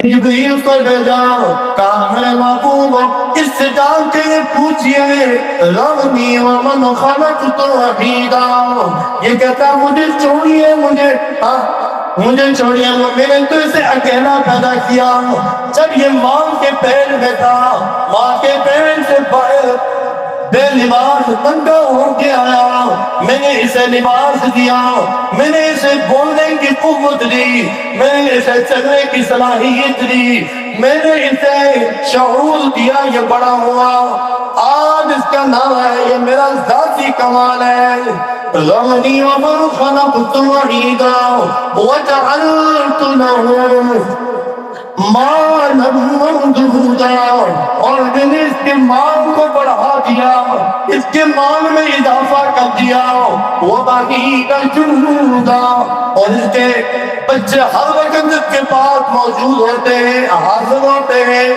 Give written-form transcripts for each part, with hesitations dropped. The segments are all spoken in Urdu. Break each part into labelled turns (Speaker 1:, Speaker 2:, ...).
Speaker 1: جبریل کو بھیجا، کہا ہے محبوب اس سے جا کے پوچھئے رغمی ومن خلقت وحیدا، یہ کہتا مجھے چھوڑیے، مجھے چھوڑیے، میں نے تو اسے اکیلا پیدا کیا۔ جب یہ ماں کے پیر میں تھا، ماں کے پیر سے باہر بے لباس ننگا ہو کے آیا، میں نے اسے لباس دیا، میں نے اسے بولنے کی قوت دی، میں نے اسے چلنے کی صلاحیت دی، میں نے اسے شعور دیا، یہ بڑا ہوا، آج اس کا نام ہے، یہ میرا ذاتی کمال ہے۔ ذرنی ومن خلقت وحیدا وجعلت له مالا ممدودا، اور میں نے اس کے مال کو بڑھا دیا، اس کے مال میں اضافہ کر دیا، وبنینا شہودا، اور اس کے بچے ہر وقت اس کے پاس موجود ہوتے ہیں، حاضر ہوتے ہیں۔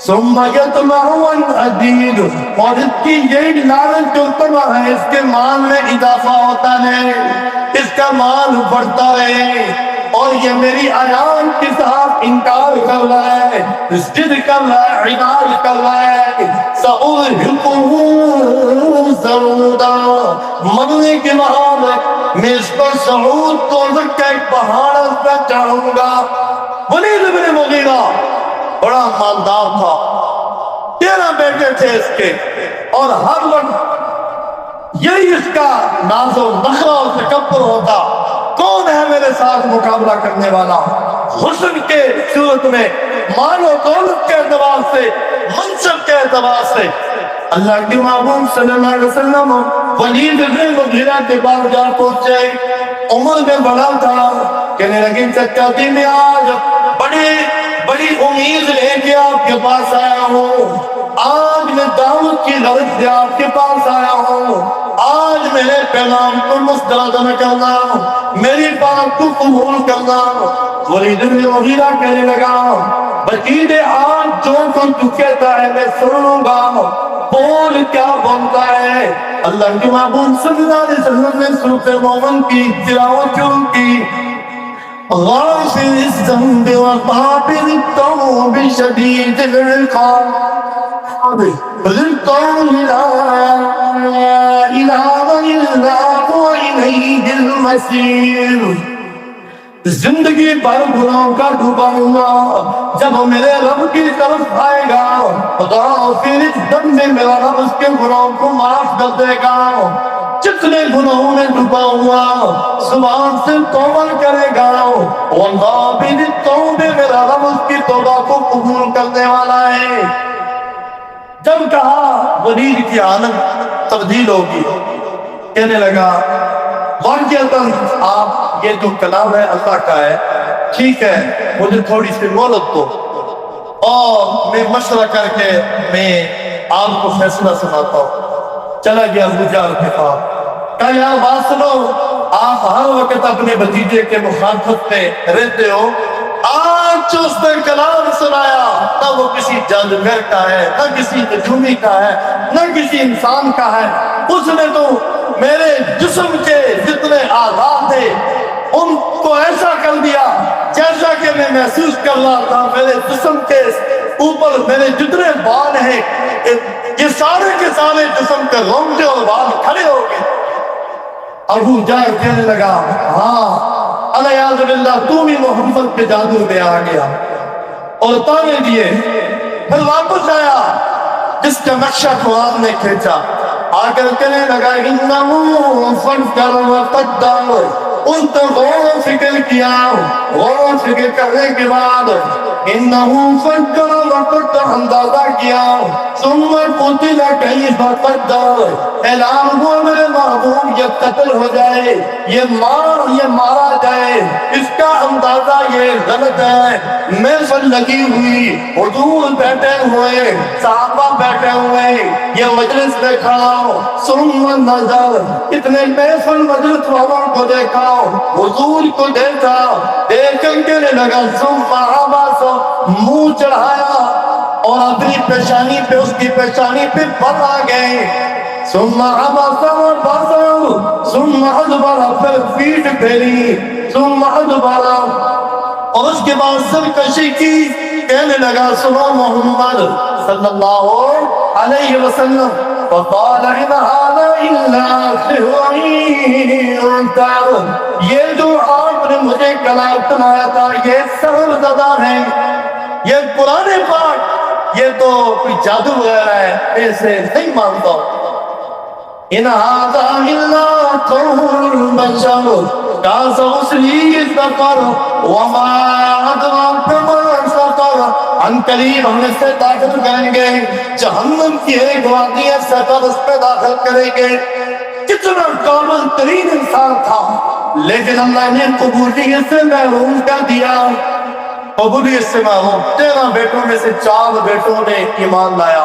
Speaker 1: ثم يطمع ان ازيد، اور اس کی یہی لالچ جو طمع ہے، اس کے مال میں اضافہ ہوتا ہے، اس کا مال بڑھتا ہے، اور یہ میری آیات کے ساتھ انکار کر رہا ہے، ضد کر رہا ہے، عناد کر رہا ہے۔ سأرهقه صعودا، مرنے کے بعد میں اس پر صعود دوزخ کا ایک پہاڑ پہ چڑھوں گا۔ ولید بن مغیرہ بڑا مالدار تھا، 13 بیٹے تھے اس کے، اور ہر وقت یہی اس کا ناز و نخرہ اور تکبر ہوتا، کون ہے میرے ساتھ مقابلہ کرنے والا؟ حسن کے صورت میں، مال و دولت کے اعتبار سے، منصب کے اعتبار سے، اللہ کے محبوب صلی اللہ علیہ وسلم ولید بن مغیرہ کے پاس جا پہنچے، عمر میں بڑا تھا، کہنے لگے چچا جی میں آج بڑی امید لے کے آپ کے پاس آیا ہوں، آج میں دعوت کی غرض سے آپ کے پاس آیا ہوں، آج میرے پیغام کو مسترد نہ کرنا، میری بات کو قبول کرنا۔ ولید بن مغیرہ کہنے لگا بچید آج جو کچھ تو کہتا ہے میں سنوں گا، بول کیا بولتا ہے؟ اللہ کے محبوب صلی اللہ علیہ وسلم نے سورۃ مومن کی تلاوت شروع کی، غافر الذنب وقابل التوب شدید العقاب ذی الطول لا الہ الا هو الیہ المصیر۔ زندگی بھر گناہوں کا ڈوبا ہوا، جب میرے رب کی طرف آئے گا غافر الذنب، میرا رب اس کے گناہوں کو معاف کر دے گا، جتنے گناہوں میں ڈوبا ہوا زبان سے توبہ کرے گا، وَاللَّهِ بِالتَّوْبِ، میرا رب اس کی توبہ کو قبول کرنے والا ہے۔ جب کہا ولید کی حالت تبدیل ہوگی، کہنے لگا واقعتاً آپ یہ جو کلام ہے اللہ کا ہے، ٹھیک ہے مجھے تھوڑی سی مہلت دو اور میں مشورہ کر کے میں آپ کو فیصلہ سناتا ہوں۔ چلا گیا ابو جہل کے پاس، کہا یار بات سنو، آپ ہر وقت اپنے بھتیجے کے مخالفت میں رہتے ہو، آج جو اس نے کلام سنایا نہ وہ کسی جادوگر کا ہے، نہ کسی نجومی کا ہے، نہ کسی انسان کا ہے، اس نے تو میرے جسم کے جتنے اعضاء تھے ان کو ایسا کر دیا جیسا کہ میں محسوس کر رہا تھا میرے جسم کے اوپر میرے جتنے بال ہیں یہ سارے کے سارے جسم کے رونگٹے اور بال کھڑے ہو گئے۔ ابو جہل کہنے لگا ہاں الیاذ باللہ تو بھی محمد کے جادو میں آ گیا، اور تانے دیے۔ پھر واپس آیا، جس کا نقشہ قرآن نے کھینچا، آ کر کہنے لگا انہو فکر وقدر، ان تو غور و فکر کیا، غور و فکر کرنے کے بعد انہو فکر وقدر اندازہ کیا، ثم قتل کیف قدر، اعلان ہوا میرے محبوب یہ قتل ہو جائے، یہ مارا جائے، اس کا اندازہ یہ غلط ہے۔ محفل لگی ہوئی، حضور بیٹھے ہوئے، صحابہ بیٹھے ہوئے، یہ مجلس میں کھڑا ہو، ثم نظر، اتنے محفل مجلس والوں کو دیکھا، حضور کو دیکھا، دیکھ کر کہنے لگا ثم عبس، منہ چڑھایا اور اپنی پیشانی پہ اس کی پیشانی پہ بل آ گئے، ثم عبس وبصر، ثم ادبر، پھر پیٹھ پھیری، ثم ادبر، اور اس کے بعد سرکشی کی، کہنے لگا سنو محمد صلی اللہ علیہ وسلم، فقال ان هذا الا سحر يؤثر، یہ جو آپ نے مجھے کلام سنایا تھا یہ سحر زدہ ہے، یہ قرآن پاک یہ تو کوئی جادو وغیرہ ہے، ایسے نہیں مانتا ہوں۔ ان هذا الا قول البشر كاسوسری سفر وما ادراك ما سفر، ان قریب ہم اس سے داخل کریں گے جہنم کی ایک وادی ہے، سفر اس پہ داخل کریں گے۔ کتنا کامل ترین انسان تھا لیکن اللہ نے قبولیت سے محروم کر دیا، قبولیت سے محروم۔ 13 بیٹوں میں سے 4 بیٹوں نے ایمان لایا۔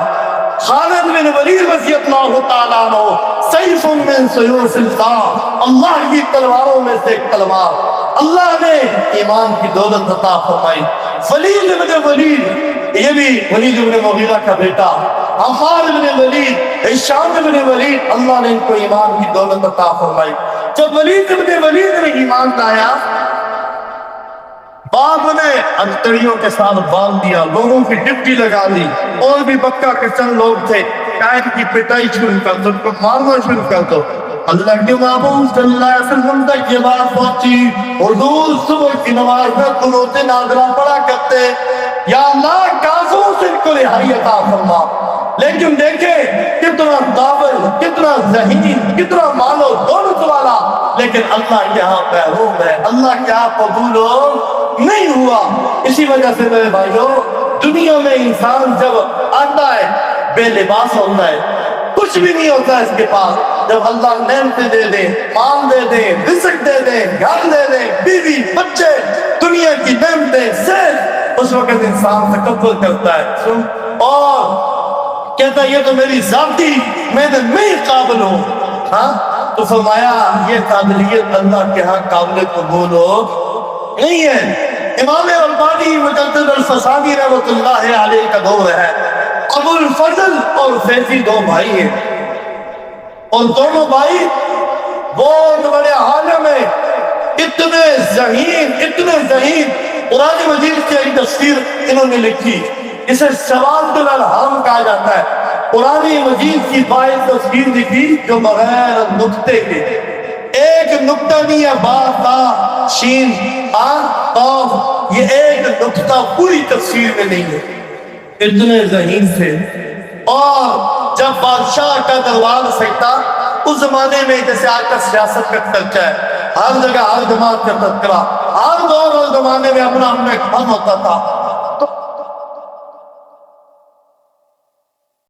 Speaker 1: خالد بن ولید رضی اللہ تعالیٰ عنہ، سیف من سیوف اللہ، اللہ کی تلواروں میں سے ایک تلوار، اللہ نے ایمان کی دولت عطا فرمائی۔ ولید بن ولید، یہ بھی ولید بن مغیرہ کا بیٹا، عمار بن ولید، ہشام بن ولید، اللہ نے ان کو ایمان کی دولت عطا فرمائی۔ جب ولید بن ولید نے ایمان لایا، باپ نے انتڑیوں کے ساتھ باندھ دیا، لوگوں کی ڈپٹی لگا دی، اور بھی مکہ کے چند لوگ تھے، قائد کی پٹائی شروع کر دو، ان کو مارنا شروع کر دو۔ اللہ کے محبوب صلی اللہ علیہ وسلم تک یہ بات پہنچی، حضور صبح کی نماز میں قنوت نازلہ پڑھا کرتے، یا اللہ کافروں سے ان کو رہائی عطا فرما۔ لیکن دیکھیں کتنا قابل، کتنا ذہین، کتنا مال و دولت والا، لیکن اللہ کے ہاں محروم ہے، اللہ کے ہاں قبول نہیں ہوا۔ اسی وجہ سے میرے بھائیوں، دنیا میں انسان جب آتا ہے بے لباس ہوتا ہے، کچھ بھی نہیں ہوتا ہے اس کے پاس، جب اللہ نعمتیں دے دے، مال دے دے، رزق دے دے، گھر دے دے، بیوی بچے، دنیا کی نعمتیں، صحت، اس وقت انسان تکبر کرتا ہے اور کہتا ہے یہ تو میری ذاتی میں قابل ہوں۔ ہاں تو فرمایا یہ قابلیت اللہ کے ہاں قابل قبول نہیں ہے۔ امام البانی مجدد الفسانی رحمۃ اللہ علیہ کا دور ہے، ابو الفضل اور فیضی 2 بھائی ہیں، اور دونوں بھائی بہت بڑے عالم ہیں، اتنے ذہین قرآن مجید کی ایک تفسیر انہوں نے لکھی، اسے سواد الالہام کہا جاتا ہے۔ قرآن مجید کی باعث تفسیر لکھی جو بغیر نقطے کے، ایک نقطہ نہیں ہے، با تا شین قاف، یہ ایک نقطہ پوری تفسیر میں نہیں ہے، اتنے ذہین تھے۔ اور جب بادشاہ کا دربار سکتا، اس زمانے میں جیسے آج کا سیاست کا چرچا ہے، ہر جگہ ہر جماعت کا تذکرہ، ہر دور اور زمانے میں اپنا فن ہوتا تھا،